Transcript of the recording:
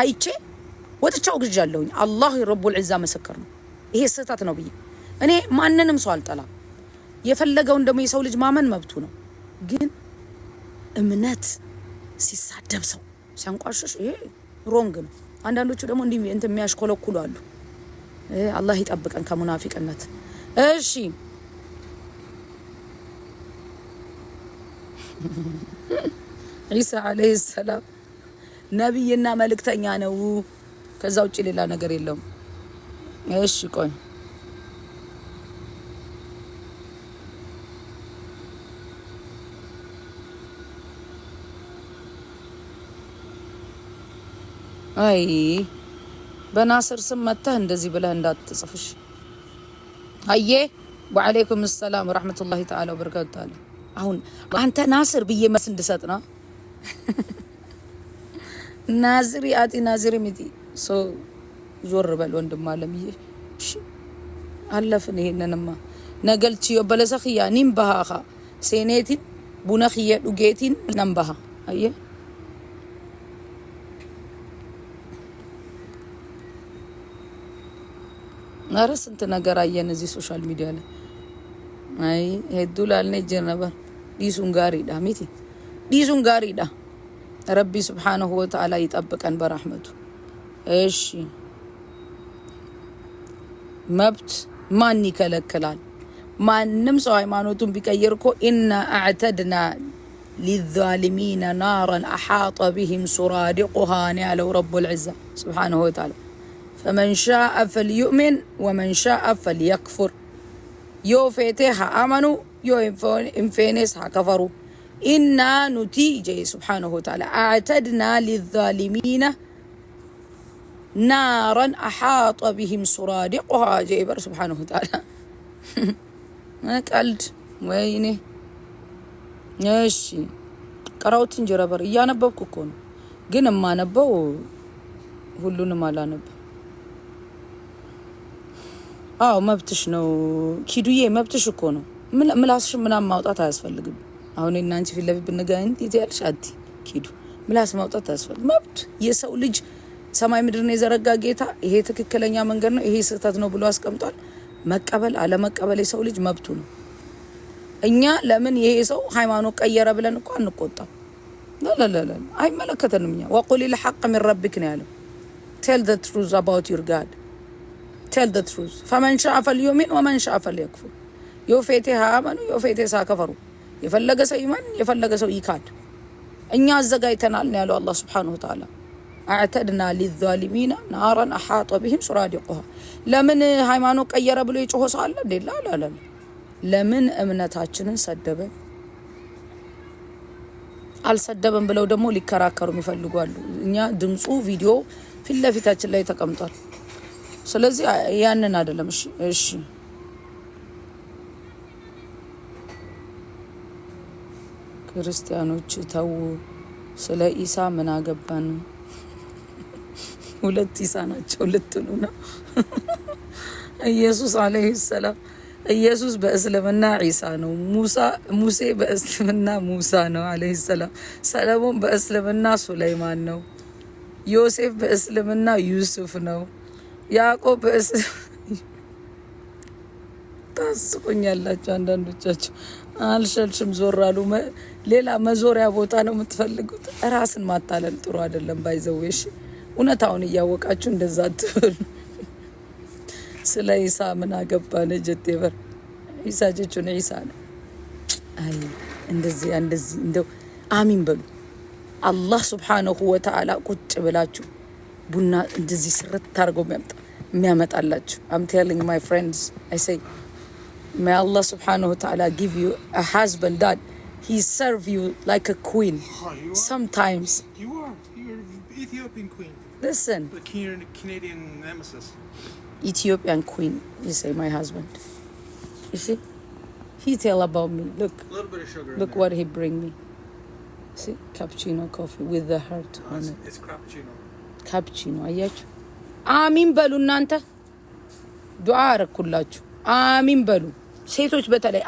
አይቼ ወጥቻው ግጃለሁኝ አላህ ረቡል ዒዛ መሰከር ነው ይሄ ስህተት ነው ብዬ እኔ ማንንም ሰው አልጠላም የፈለገው እንደሞ የሰው ልጅ ማመን መብቱ ነው ግን እምነት ሲሳደብ ሰው ሲያንቋሽሽ ይሄ ሮንግ ነው አንዳንዶቹ ደግሞ እንዲህ እንት የሚያሽኮለኩሉ አሉ አላህ ይጠብቀን ከሙናፊቅነት እሺ ኢሳ አለይሂ ሰላም ነብይና መልእክተኛ ነው ከዛ ውጪ ሌላ ነገር የለም እሺ ቆይ አይ በናስር ስም መተህ እንደዚህ ብለህ እንዳትጽፍሽ አየ ወአለይኩም ሰላም ወራህመቱላሂ ተዓላ ወበረካቱ አሁን አንተ ናስር ብዬ መስ እንድሰጥ ነው ናዝሪ አቲ ናዝሪ ሚቲ ሶ ዞር በል ወንድም አለምዬ እሺ አለፍን ይሄንንማ ነገልቺዮ በለሰኺያ ኒምባሃ ሴኔቲን ቡነኺየ ዱጌቲን ነምባሃ አየ ናረስ እንት ነገር አየን እዚህ ሶሻል ሚዲያ ላይ አይ ሄዱላል ነጀነባ ዲሱን ጋሪዳ ሚቲ ዲሱን ጋሪዳ ረቢ ሱብሓነሁ ወተዓላ ይጠብቀን በረህመቱ እሺ መብት ማን ይከለክላል ማንም ሰው ሃይማኖቱን ቢቀይርኮ ኢና አዕተድና للظالمين نارا احاط بهم سرادقها ያለው رب العزة سبحانه وتعالى فمن شاء فليؤمن ومن شاء فليكفر يو فيتها امنوا يو انفينسها كفروا إنا نتيجة سبحانه وتعالى أعتدنا للظالمين نارا أحاط بهم سرادقها جيبر سبحانه وتعالى ما قلت ويني ماشي قراوت እንጀራበር እያነበብኩ እኮ ነው ግን ማነበው ሁሉንም አላነብ አው መብትሽ ነው ኪዱዬ መብትሽ እኮ ነው ምላስሽ ምናም ማውጣት አያስፈልግም አሁን እናንቺ ፊት ለፊት ብንገናኝ ትይያለሽ አቲ ኪዱ ምላስ ማውጣት አያስፈልግም መብት የሰው ልጅ ሰማይ ምድርን የዘረጋ ጌታ ይሄ ትክክለኛ መንገድ ነው ይሄ ስህተት ነው ብሎ አስቀምጧል መቀበል አለ መቀበል የሰው ልጅ መብቱ ነው እኛ ለምን ይሄ ሰው ሃይማኖት ቀየረ ብለን እኮ አንቆጣም لا አይመለከተንም እኛ وقل الحق من ربك ነው ያለው tell the truth about your God tell the truth فمن شاء فليؤمن ومن شاء فليكفر يوفيتها امنوا يوفيتها كفروا የፈለገ ሰው ይማን የፈለገ ሰው ይካድ እኛ አዘጋይተናል ነው ያለው አላህ Subhanahu Wa Ta'ala اعتدنا للظالمين نارا احاط بهم سرادقها ለምን ሃይማኖት ቀየረ ብሎ ይጮህ ሰው አለ እንዴ ላ ለምን እምነታችንን ሰደበ አልሰደበም ብለው ደግሞ ሊከራከሩ ይፈልጋሉ እኛ ድምጹ ቪዲዮ ፊት ለፊታችን ላይ ተቀምጧል ስለዚህ ያንን አይደለም እሺ ክርስቲያኖች ተው ስለ ኢሳ ምን አገባን ሁለት ኢሳ ናቸው ልትሉ ነው ኢየሱስ አለይሂ ሰላም ኢየሱስ በእስልምና ኢሳ ነው ሙሴ በእስልምና ሙሳ ነው አለይሂ ሰላም ሰለሞን በእስልምና ሱለይማን ነው ዮሴፍ በእስልምና ዩሱፍ ነው ያዕቆብ ታስቁኛላችሁ አንዳንዶቻችሁ አልሸልሽም ዞራሉ ሌላ መዞሪያ ቦታ ነው የምትፈልጉት ራስን ማታለል ጥሩ አይደለም ባይዘውሽ እውነታውን እያወቃችሁ እንደዛ አትበሉ ስለ ኢሳ ምን አገባን ጀቴበር ኢሳ ጀቹን ኢሳ ነው አይ እንደዚህ እንደው አሚን በሉ አላህ Subhanahu Wa Ta'ala ቁጭ ብላችሁ ቡና እንደዚህ ስርት ታርገው የሚያመጣላችሁ I'm telling my friends I say may Allah Subhanahu Wa Ta'ala give you a husband that he serve you like a queen sometimes you're Ethiopian queen listen the Canadian nemesis Ethiopian queen you say my husband you see he tell about me look a little bit of sugar look what he bring me see cappuccino coffee with the heart on it it's cappuccino አያችሁ አሚን በሉ እናንተ ዱዓ አረኩላችሁ አሚን በሉ ሴቶች በተለይ